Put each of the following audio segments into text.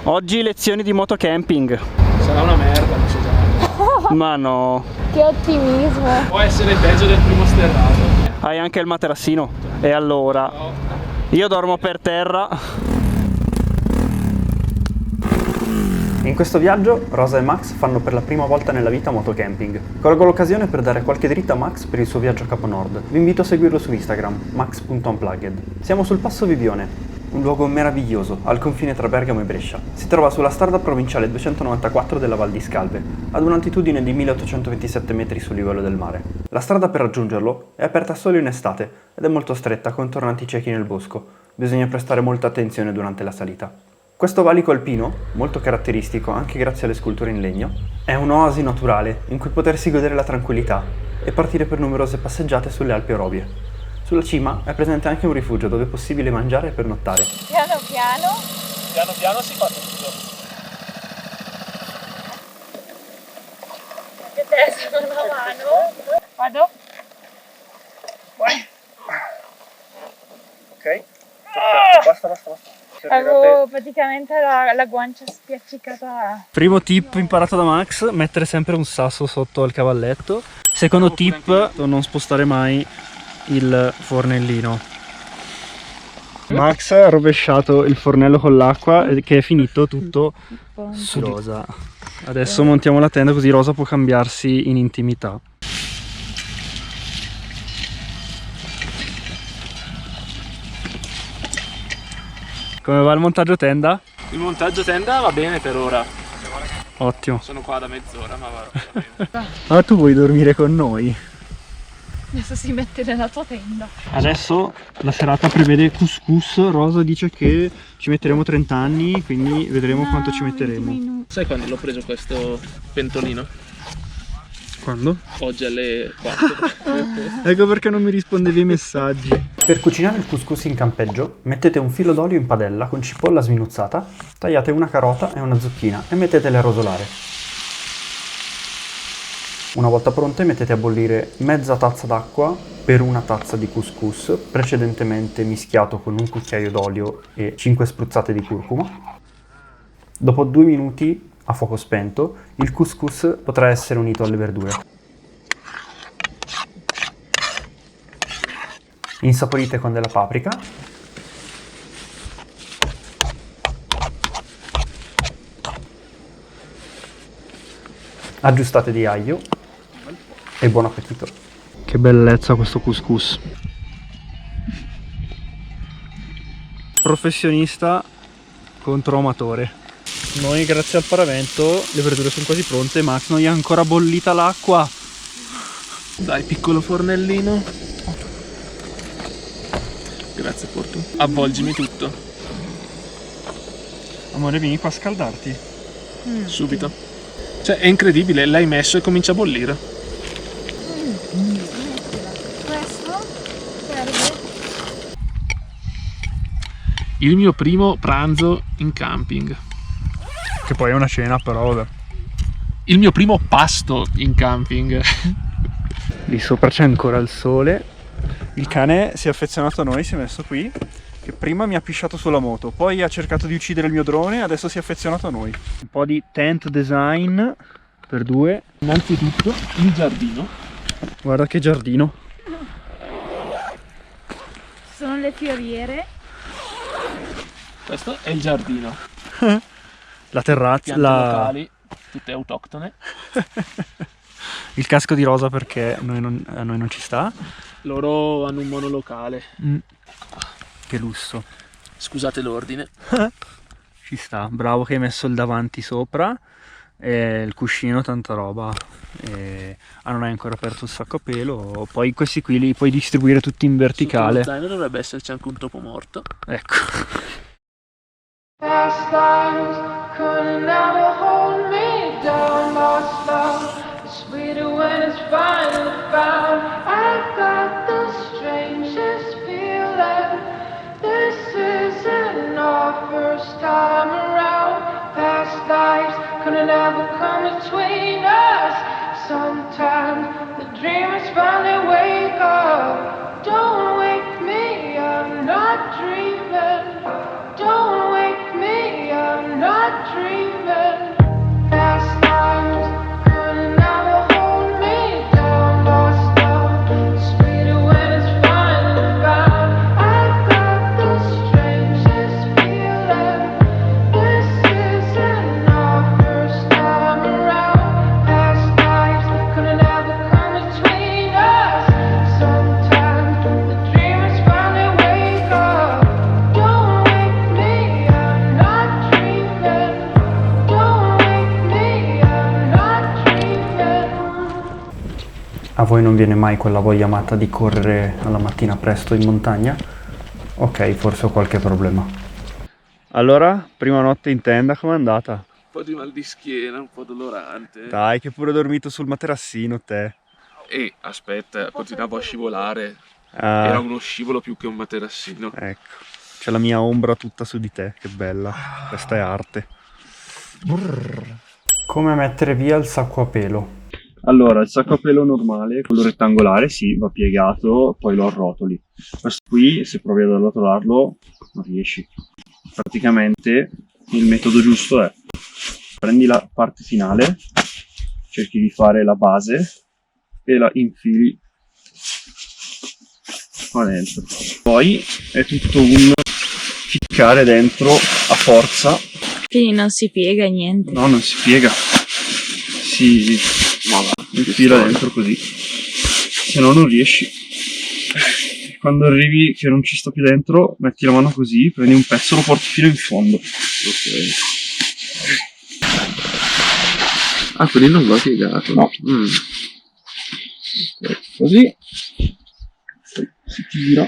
Oggi lezioni di motocamping. Sarà una merda, non so già. Ma no. Che ottimismo. Può essere peggio del primo sterrato. Hai anche il materassino? E allora? No. Io dormo per terra. In questo viaggio Rosa e Max fanno per la prima volta nella vita motocamping. Colgo l'occasione per dare qualche dritta a Max per il suo viaggio a Capo Nord. Vi invito a seguirlo su Instagram, max.unplugged. Siamo sul Passo Vivione, un luogo meraviglioso al confine tra Bergamo e Brescia. Si trova sulla strada provinciale 294 della Val di Scalve, ad un'altitudine di 1827 metri sul livello del mare. La strada per raggiungerlo è aperta solo in estate ed è molto stretta con tornanti ciechi nel bosco. Bisogna prestare molta attenzione durante la salita. Questo valico alpino, molto caratteristico anche grazie alle sculture in legno, è un'oasi naturale in cui potersi godere la tranquillità e partire per numerose passeggiate sulle Alpi Orobie. Sulla cima è presente anche un rifugio dove è possibile mangiare e pernottare. Piano piano. Piano piano si fa tutto. Che te sono una mano. Vado? Ok, basta. Avevo praticamente la guancia spiaccicata. Primo tip imparato da Max: mettere sempre un sasso sotto al cavalletto. Secondo tip: non spostare mai il fornellino. Max ha rovesciato il fornello con l'acqua che è finito tutto su Rosa. Adesso montiamo la tenda così Rosa può cambiarsi in intimità. Come va il montaggio tenda? Il montaggio tenda va bene per ora. Ottimo. Sono qua da mezz'ora, ma va bene. Ma tu vuoi dormire con noi? Adesso si mette nella tua tenda. Adesso la serata prevede couscous. Rosa dice che ci metteremo 30 anni, quindi vedremo quanto ci metteremo. Sai quando l'ho preso questo pentolino? Quando? Oggi alle 4. Ecco perché non mi rispondevi ai messaggi. Per cucinare il couscous in campeggio, mettete un filo d'olio in padella con cipolla sminuzzata, tagliate una carota e una zucchina e mettetele a rosolare. Una volta pronte mettete a bollire mezza tazza d'acqua per una tazza di couscous, precedentemente mischiato con un cucchiaio d'olio e 5 spruzzate di curcuma. Dopo 2 minuti, a fuoco spento, il couscous potrà essere unito alle verdure. Insaporite con della paprika. Aggiustate di aglio e buon appetito. Che bellezza questo couscous. Professionista contro amatore. Noi grazie al paravento le verdure sono quasi pronte. Max non gli ha ancora bollita l'acqua. Dai, piccolo fornellino. Grazie Porto. Avvolgimi tutto. Amore, vieni qua a scaldarti. Subito. Cioè è incredibile, l'hai messo e comincia a bollire. Questo serve. Il mio primo pranzo in camping. Che poi è una cena, però vabbè. Il mio primo pasto in camping. Lì sopra c'è ancora il sole. Il cane si è affezionato a noi, si è messo qui, che prima mi ha pisciato sulla moto, poi ha cercato di uccidere il mio drone e adesso si è affezionato a noi. Un po' di tent design per due. Innanzitutto il giardino. Guarda che giardino. Sono le fioriere. Questo è il giardino. La terrazza, Piante locali, tutte autoctone. Il casco di Rosa perché a noi non ci sta. Loro hanno un monolocale. Che lusso. Scusate l'ordine. Ci sta, bravo che hai messo il davanti sopra e il cuscino, tanta roba. Non hai ancora aperto il sacco a pelo. Poi questi qui li puoi distribuire tutti in verticale. Sotto lo zaino dovrebbe esserci anche un topo morto. Ecco. Past lives could never hold me down. Lost love is sweeter when it's finally found. I got the strangest feeling. This isn't our first time around. Past lives could never come between us. Sometimes the dreamers finally wake up. Don't wake me, I'm not dreaming. Don't wake me, I'm not not dreaming. Past lives couldn't ever hold me down. Lost love, sweeter when it's finally found. I got the strangest feeling. This isn't our first time around. Past lives couldn't ever come between us. Sometimes the dreamers finally wake up. Don't wake me, I'm not dreaming. Don't wake me, I'm not dreaming. A voi non viene mai quella voglia matta di correre alla mattina presto in montagna? Ok, forse ho qualche problema. Allora, prima notte in tenda, com'è andata? Un po' di mal di schiena, un po' dolorante. Dai, che pure dormito sul materassino te. E aspetta, continuavo a scivolare. Ah, Era uno scivolo più che un materassino. ecco, c'è la mia ombra tutta su di te, che bella. Questa è arte. Come mettere via il sacco a pelo? Allora, il sacco a pelo normale, quello rettangolare, sì, va piegato, poi lo arrotoli. Questo qui, se provi ad arrotolarlo, non riesci. Praticamente, il metodo giusto è: prendi la parte finale, cerchi di fare la base e la infili qua dentro. Poi è tutto un ficcare dentro a forza. Quindi non si piega niente. No, non si piega. Si infila dentro così. Se no non riesci. Quando arrivi che non ci sta più dentro, metti la mano così, prendi un pezzo e lo porti fino in fondo. Ok. Ah, quindi non l'ho piegato. No. Così. Poi si tira.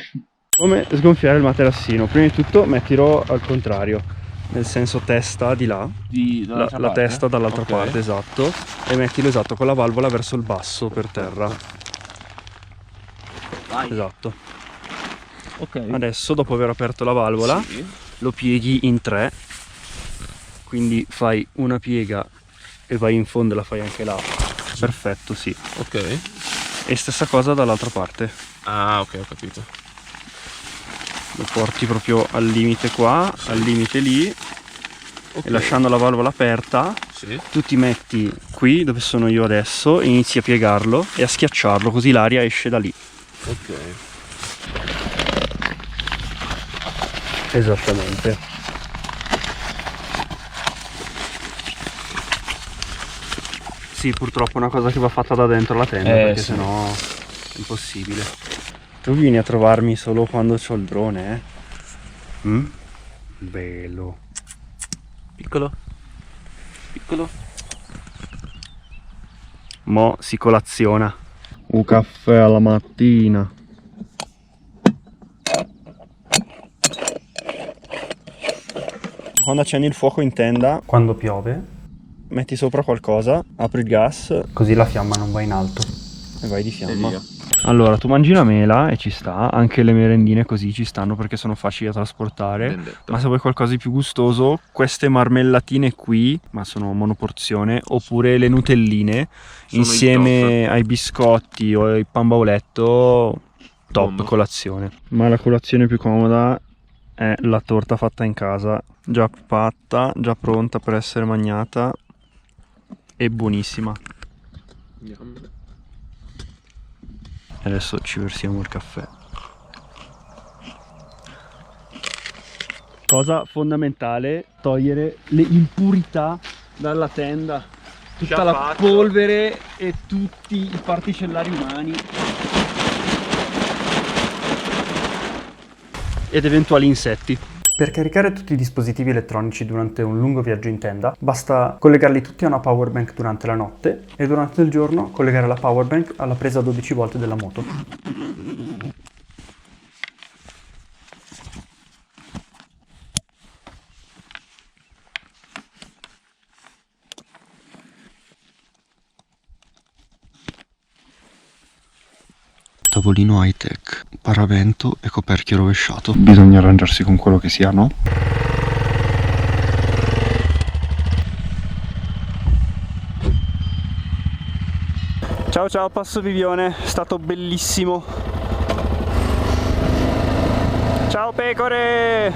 Come sgonfiare il materassino? Prima di tutto mettilo al contrario, nel senso testa di là, la testa dall'altra parte, esatto, e mettilo esatto con la valvola verso il basso per terra. Vai. Esatto. Ok. Adesso, dopo aver aperto la valvola, Sì. lo pieghi in 3, quindi fai una piega e vai in fondo e la fai anche là. Perfetto, sì. Ok. E stessa cosa dall'altra parte. Ah, ok, ho capito. Lo porti proprio al limite qua, al limite lì, Ok. e lasciando la valvola aperta, Sì. tu ti metti qui dove sono io adesso e inizi a piegarlo e a schiacciarlo, così l'aria esce da lì. Ok. Esattamente. Sì, purtroppo è una cosa che va fatta da dentro la tenda, perché sì. sennò è impossibile. Tu vieni a trovarmi solo quando c'ho il drone, eh? Bello. Piccolo. Piccolo. Mo si colaziona. Un caffè alla mattina. Quando accendi il fuoco in tenda, Quando piove, metti sopra qualcosa, apri il gas così la fiamma non va in alto. e vai di fiamma. E via. Allora, tu mangi la mela e ci sta, anche le merendine così ci stanno perché sono facili da trasportare. Ben detto. Ma se vuoi qualcosa di più gustoso, queste marmellatine qui, ma sono monoporzione, oppure le nutelline, Sono insieme ai biscotti o ai pan bauletto, top Bomba. colazione. Ma la colazione più comoda è la torta fatta in casa, già fatta, già pronta per essere mangiata e buonissima. Yum. E adesso ci versiamo il caffè. Cosa fondamentale: togliere le impurità dalla tenda, tutta Già la fatto. polvere e tutti i particellari umani ed eventuali insetti. Per caricare tutti i dispositivi elettronici durante un lungo viaggio in tenda, basta collegarli tutti a una powerbank durante la notte e durante il giorno collegare la powerbank alla presa 12 volt della moto. Tavolino high tech, paravento e coperchio rovesciato. Bisogna arrangiarsi con quello che si ha, no? Ciao ciao Passo Vivione, è stato bellissimo. Ciao pecore!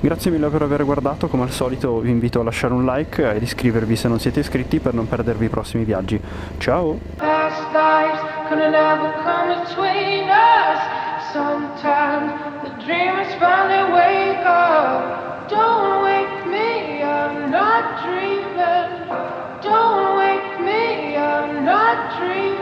Grazie mille per aver guardato, come al solito vi invito a lasciare un like e ad iscrivervi se non siete iscritti per non perdervi i prossimi viaggi. Ciao! Past lives could never come between us. Sometimes the dreamers finally wake up. Don't wake me, I'm not dreaming. Don't wake me, I'm not dreaming.